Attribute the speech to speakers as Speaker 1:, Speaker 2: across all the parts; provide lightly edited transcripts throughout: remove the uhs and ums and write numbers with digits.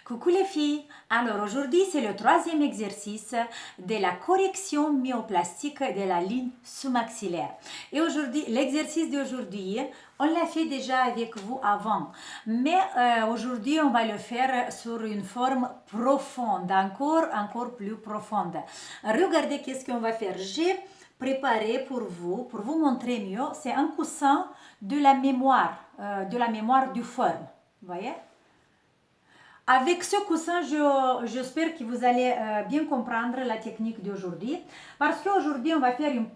Speaker 1: Coucou les filles! Alors aujourd'hui c'est le troisième exercice de la correction myoplastique de la ligne sous-maxillaire. Et aujourd'hui, l'exercice d'aujourd'hui, on l'a fait déjà avec vous avant, mais aujourd'hui on va le faire sur une forme profonde, encore plus profonde. Regardez qu'est-ce qu'on va faire. J'ai préparé pour vous montrer mieux, c'est un coussin de la mémoire du forme. Vous voyez? Avec ce coussin, j'espère que vous allez bien comprendre la technique d'aujourd'hui. Parce qu'aujourd'hui, on va faire une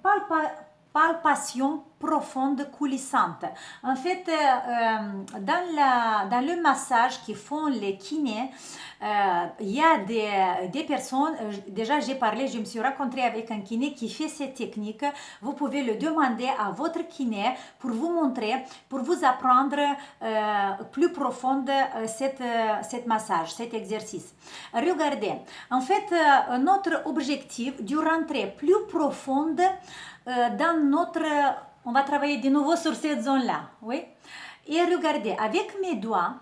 Speaker 1: palpation profonde coulissante. En fait, dans le massage qui font les kinés, il y a des personnes, déjà j'ai parlé, je me suis rencontrée avec un kiné qui fait cette technique. Vous pouvez le demander à votre kiné pour vous montrer, pour vous apprendre plus profonde cette massage, cet exercice. Regardez, en fait, notre objectif de rentrer plus profonde dans notre... On va travailler de nouveau sur cette zone-là, oui. Et regardez, avec mes doigts,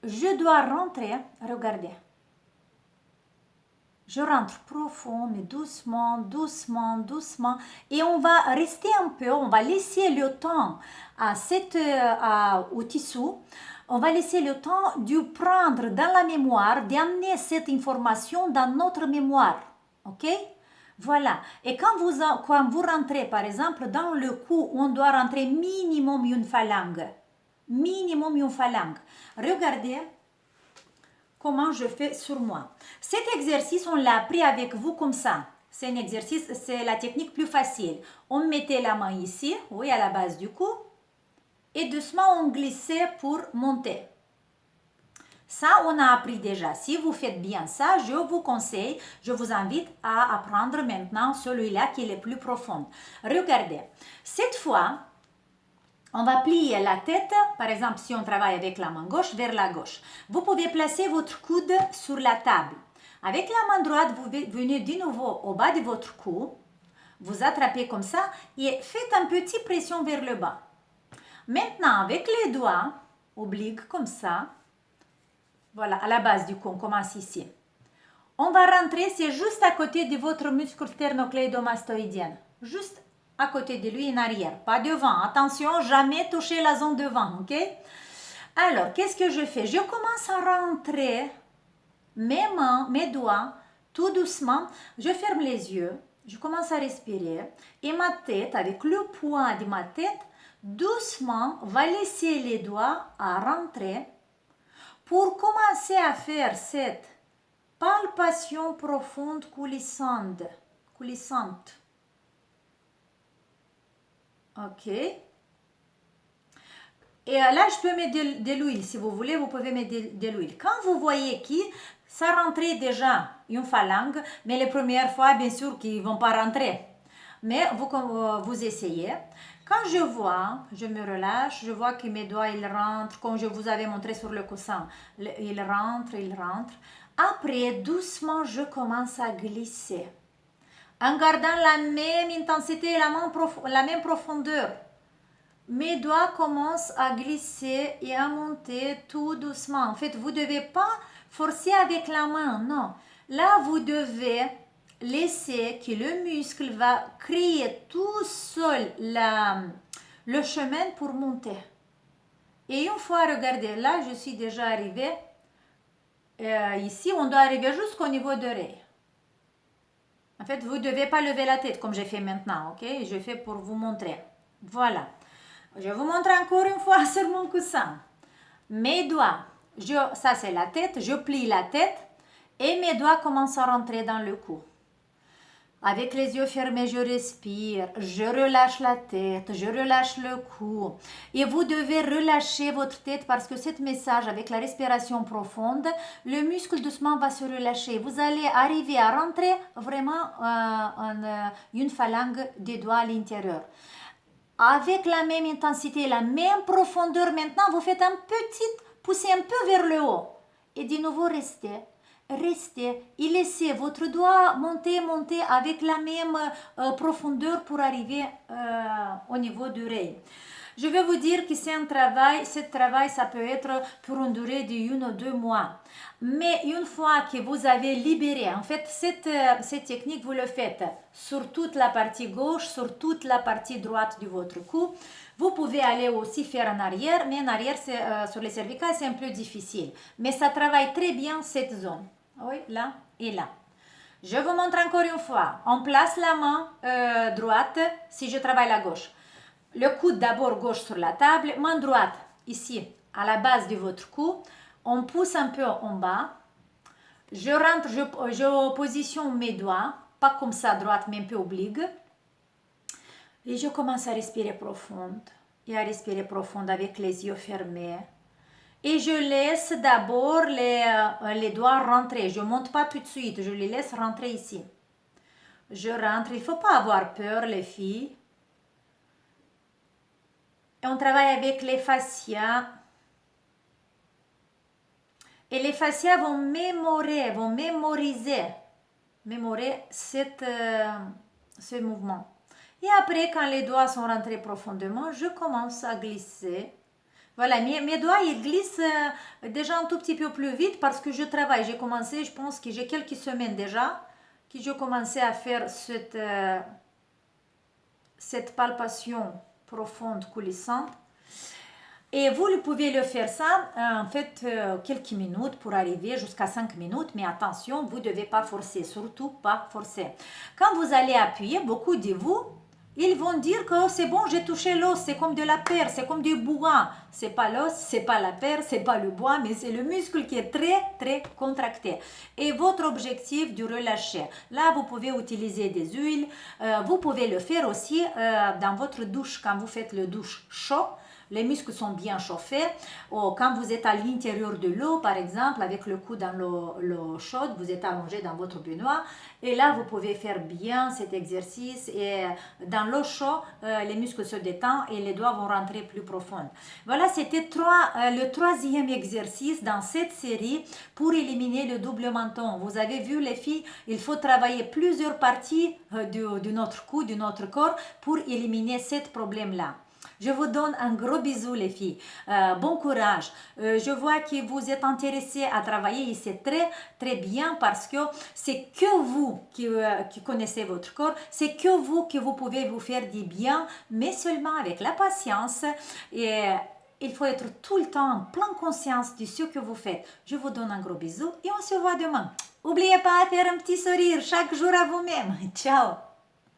Speaker 1: je dois rentrer, regardez. Je rentre profond, mais doucement, doucement, doucement. Et on va rester un peu, on va laisser le temps au tissu. On va laisser le temps de prendre dans la mémoire, d'amener cette information dans notre mémoire. OK? Voilà. Et quand vous rentrez, par exemple, dans le cou, on doit rentrer minimum une phalange. Minimum une phalange. Regardez comment je fais sur moi. Cet exercice, on l'a appris avec vous comme ça. C'est un exercice, c'est la technique plus facile. On mettait la main ici, oui, à la base du cou. Et doucement, on glissait pour monter. Ça, on a appris déjà. Si vous faites bien ça, je vous conseille, je vous invite à apprendre maintenant celui-là qui est le plus profond. Regardez, cette fois, on va plier la tête, par exemple, si on travaille avec la main gauche, vers la gauche. Vous pouvez placer votre coude sur la table. Avec la main droite, vous venez de nouveau au bas de votre cou. Vous attrapez comme ça et faites un petit pression vers le bas. Maintenant, avec les doigts obliques comme ça, voilà, à la base du cou, on commence ici. On va rentrer, c'est juste à côté de votre muscle sternocleidomastoïdien. Juste à côté de lui en arrière, pas devant. Attention, jamais toucher la zone devant, ok? Alors, qu'est-ce que je fais? Je commence à rentrer mes mains, mes doigts, tout doucement. Je ferme les yeux, je commence à respirer. Et ma tête, avec le poids de ma tête, doucement, va laisser les doigts à rentrer pour commencer à faire cette palpation profonde coulissante. Ok. Et là, je peux mettre de l'huile. Si vous voulez, vous pouvez mettre de l'huile. Quand vous voyez que ça rentrait déjà une phalange, mais les premières fois, bien sûr, qu'ils ne vont pas rentrer. Mais vous essayez. Quand je vois, je me relâche, je vois que mes doigts, ils rentrent, comme je vous avais montré sur le coussin. Ils rentrent. Après, doucement, je commence à glisser. En gardant la même intensité et la même profondeur. Mes doigts commencent à glisser et à monter tout doucement. En fait, vous ne devez pas forcer avec la main, non. Là, vous devez laisser que le muscle va créer tout seul le chemin pour monter. Et une fois, regardez, là, je suis déjà arrivée. Ici, on doit arriver jusqu'au niveau de l'oreille. En fait, vous ne devez pas lever la tête comme j'ai fait maintenant, ok? Je fais pour vous montrer. Voilà. Je vous montre encore une fois sur mon coussin. Mes doigts, ça c'est la tête, je plie la tête et mes doigts commencent à rentrer dans le cou. Avec les yeux fermés, je respire, je relâche la tête, je relâche le cou. Et vous devez relâcher votre tête parce que ce message avec la respiration profonde, le muscle doucement va se relâcher. Vous allez arriver à rentrer vraiment une phalange des doigts à l'intérieur. Avec la même intensité, la même profondeur, maintenant, vous faites poussez un peu vers le haut. Et de nouveau, restez et laissez votre doigt monter avec la même profondeur pour arriver au niveau du oreille. Je vais vous dire que c'est un travail, ce travail, ça peut être pour une durée de 1 ou 2 mois. Mais une fois que vous avez libéré, en fait, cette technique, vous le faites sur toute la partie gauche, sur toute la partie droite de votre cou. Vous pouvez aller aussi faire en arrière, mais en arrière, sur les cervicales, c'est un peu difficile. Mais ça travaille très bien cette zone. Oui, là et là. Je vous montre encore une fois. On place la main droite si je travaille la gauche. Le coude d'abord gauche sur la table, main droite ici à la base de votre cou. On pousse un peu en bas. Je rentre, je positionne mes doigts, pas comme ça à droite, mais un peu oblique. Et je commence à respirer profond. Et à respirer profond avec les yeux fermés. Et je laisse d'abord les doigts rentrer. Je ne monte pas tout de suite, je les laisse rentrer ici. Je rentre, il ne faut pas avoir peur les filles. Et on travaille avec les fascias. Et les fascias vont mémoriser ce mouvement. Et après, quand les doigts sont rentrés profondément, je commence à glisser. Voilà, mes doigts, ils glissent déjà un tout petit peu plus vite parce que je travaille. J'ai commencé, je pense que j'ai quelques semaines déjà, que je commençais à faire cette palpation profonde, coulissante. Et vous pouvez le faire ça en fait quelques minutes pour arriver jusqu'à 5 minutes, mais attention, vous ne devez pas forcer, surtout pas forcer. Quand vous allez appuyer, beaucoup de vous, ils vont dire que oh, c'est bon, j'ai touché l'os, c'est comme de la paire, c'est comme du bois. C'est pas l'os, c'est pas la paire, c'est pas le bois, mais c'est le muscle qui est très très contracté. Et votre objectif de relâcher. Là, vous pouvez utiliser des huiles. Vous pouvez le faire aussi dans votre douche quand vous faites le douche chaud. Les muscles sont bien chauffés. Ou quand vous êtes à l'intérieur de l'eau, par exemple, avec le cou dans l'eau chaude, vous êtes allongé dans votre baignoire. Et là, vous pouvez faire bien cet exercice. Et dans l'eau chaude, les muscles se détendent et les doigts vont rentrer plus profond. Voilà, c'était le troisième exercice dans cette série pour éliminer le double menton. Vous avez vu, les filles, il faut travailler plusieurs parties de notre cou, de notre corps pour éliminer ce problème-là. Je vous donne un gros bisou les filles. Bon courage. Je vois que vous êtes intéressés à travailler et c'est très très bien parce que c'est que vous qui connaissez votre corps, c'est que vous pouvez vous faire du bien, mais seulement avec la patience et il faut être tout le temps en pleine conscience de ce que vous faites. Je vous donne un gros bisou et on se voit demain. N'oubliez pas de faire un petit sourire chaque jour à vous-même. Ciao.